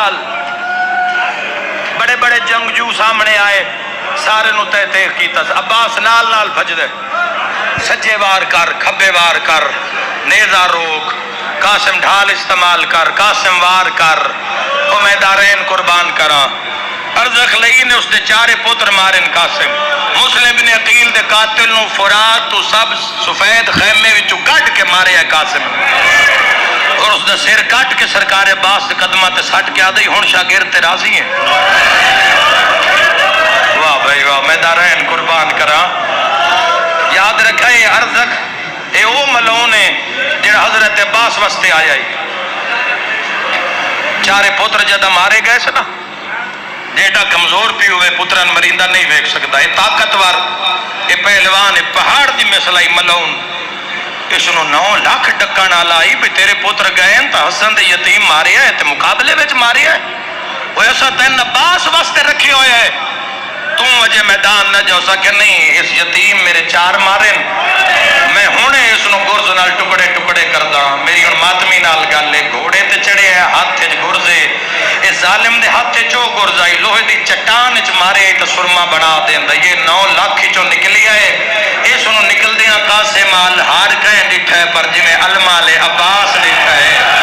نال بڑے بڑے جنگجو سامنے آئے، سارے نو تہ تیخ کیتا، عباس نال نال بھج دے، سجے وار کر، کھبے وار کر، نیزہ روک، قاسم ڈھال استعمال کر، قاسم وار کر، او میں دارین قربان کرا۔ ارزق لئی نے اس دے چارے پتر مارن قاسم، مسلم بن عقیل دے قاتل نو فرات تو سب سفید خیمے وچوں کٹ کے مارے ہے قاسم، اور اس دا سر کٹ کے سرکار عباس دے قدمہ تے سٹ کے آدھئی ہن شاگرد تے راضی ہیں۔ واہ بھائی واہ، میں دارین قربان کرا۔ یاد رکھا یہ ارزق اے او ملعون ہے جڑا حضرت عباس واسطے آیا ہے۔ چارے پتر جدہ مارے گئے سے نا، جیٹا کمزور پی ہوئے پتران مرندہ نہیں ویک سکتا، یہ طاقتور، یہ پہلوان، یہ پہاڑ دی مثلائی ملعون، اس نو 9 لاکھ ڈکان آلائی بھی تیرے پتر گئے ہیں تا حسن دے یتیم مارے ہے تے مقابلے وچ مارے ہے، وہ ایسا تین عباس واسطے رکھے ہوئے ہے، تم وجہ میدان نہ جاؤ سا کہ نہیں اس یتیم میرے 4 مارن، میں ہونے اس نو گرز نال ٹکڑے ٹکڑے کردہ، میری ان ماتمی نال گالے گھوڑے تے چڑے ہے ہاتھ تے گرزے، اس ظالم دے ہاتھ تے چو گرزائی لوہے دی چٹان اچ مارے تے سرما بنا دیں دا، یہ 9 لاکھ ہی چو نکلی آئے، اس نو نکل دیاں قاسم آل ہار کہیں ڈٹھا ہے پر جنہیں علمہ لے عباس ڈٹھا ہے۔